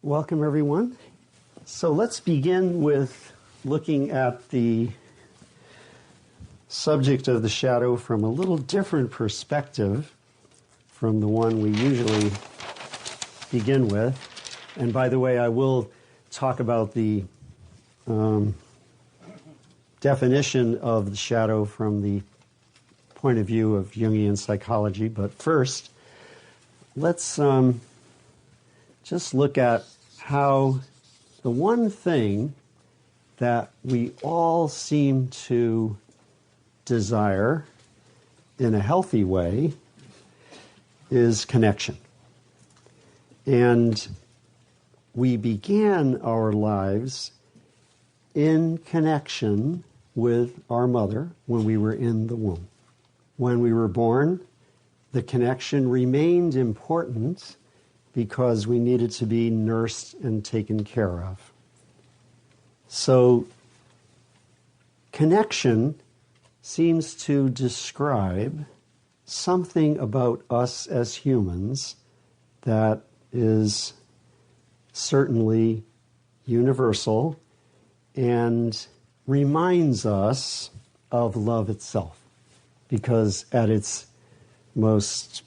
Welcome, everyone. So let's begin with looking at the subject of the shadow from a little different perspective from the one we usually begin with. And by the way, I will talk about the definition of the shadow from the point of view of Jungian psychology. But first, let's just look at how the one thing that we all seem to desire in a healthy way is connection. And we began our lives in connection with our mother when we were in the womb. When we were born, the connection remained important because we needed to be nursed and taken care of. So, connection seems to describe something about us as humans that is certainly universal and reminds us of love itself. Because at its most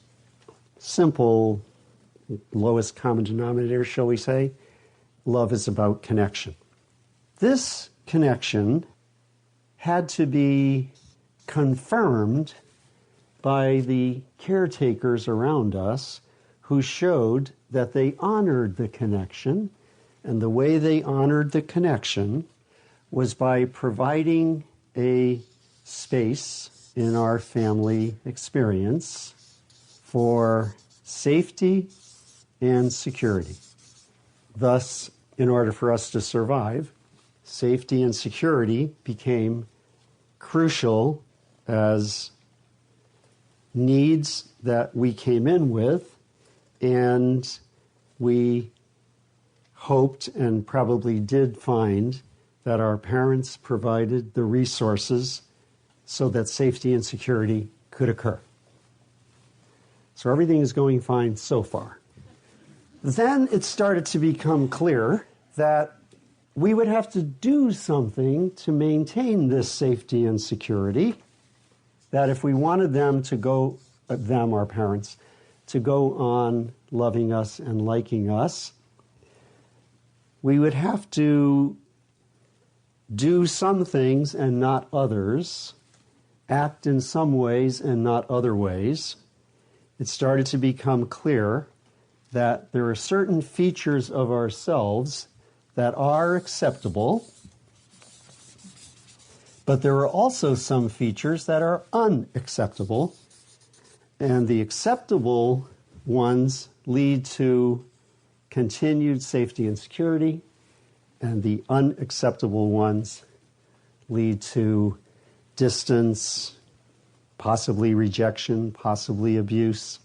simple, lowest common denominator, shall we say, love is about connection. This connection had to be confirmed by the caretakers around us who showed that they honored the connection, and the way they honored the connection was by providing a space in our family experience for safety and security. Thus, in order for us to survive, safety and security became crucial as needs that we came in with, and we hoped and probably did find that our parents provided the resources so that safety and security could occur. So everything is going fine so far. Then it started to become clear that we would have to do something to maintain this safety and security, that if we wanted them to go, our parents, to go on loving us and liking us, we would have to do some things and not others, act in some ways and not other ways. It started to become clear that there are certain features of ourselves that are acceptable, but there are also some features that are unacceptable, and the acceptable ones lead to continued safety and security, and the unacceptable ones lead to distance, possibly rejection, possibly abuse,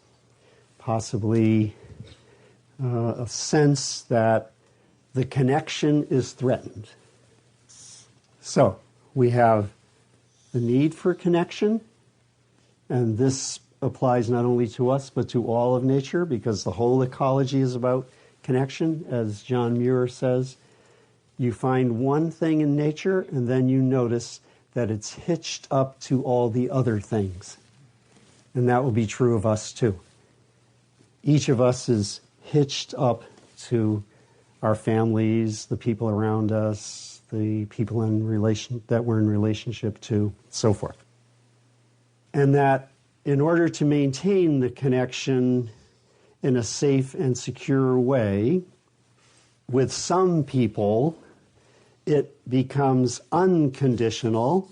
possibly a sense that the connection is threatened. So we have the need for connection, and this applies not only to us but to all of nature, because the whole ecology is about connection. As John Muir says, you find one thing in nature and then you notice that it's hitched up to all the other things. And that will be true of us too. Each of us is hitched up to our families, the people around us, the people that we're in relationship to, so forth. And that in order to maintain the connection in a safe and secure way, with some people, it becomes unconditional,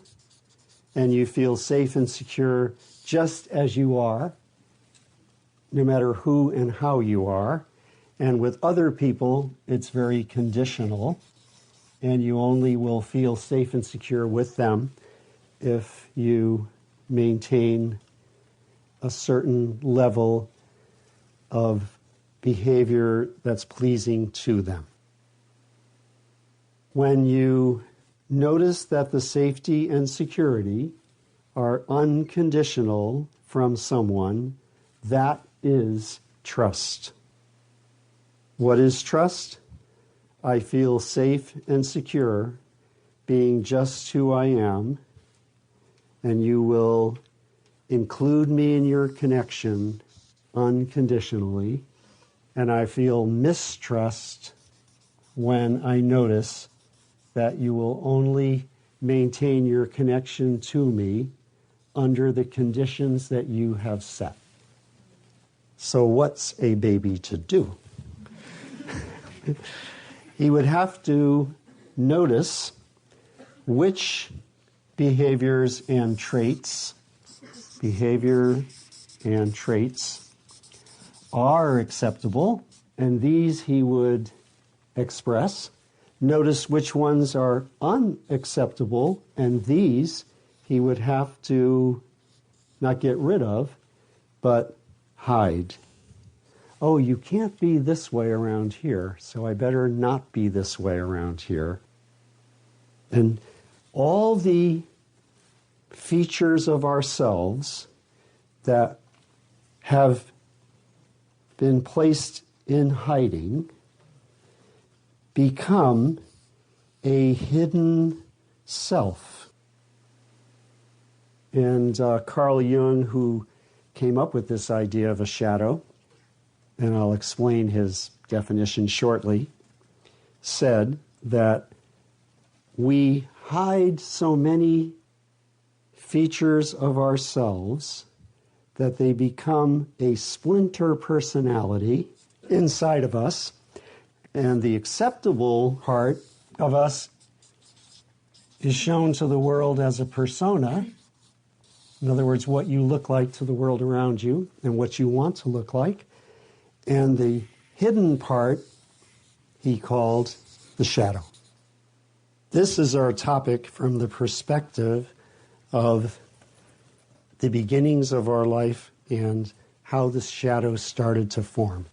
and you feel safe and secure just as you are, no matter who and how you are. And with other people, it's very conditional, and you only will feel safe and secure with them if you maintain a certain level of behavior that's pleasing to them. When you notice that the safety and security are unconditional from someone, that is trust. What is trust? I feel safe and secure being just who I am, and you will include me in your connection unconditionally. And I feel mistrust when I notice that you will only maintain your connection to me under the conditions that you have set. So what's a baby to do? He would have to notice which behavior and traits are acceptable, and these he would express. Notice which ones are unacceptable, and these he would have to not get rid of, but hide. Oh, you can't be this way around here, so I better not be this way around here. And all the features of ourselves that have been placed in hiding become a hidden self. And Carl Jung, who came up with this idea of a shadow, and I'll explain his definition shortly, said that we hide so many features of ourselves that they become a splinter personality inside of us, and the acceptable part of us is shown to the world as a persona. In other words, what you look like to the world around you and what you want to look like. And the hidden part he called the shadow. This is our topic from the perspective of the beginnings of our life and how the shadow started to form.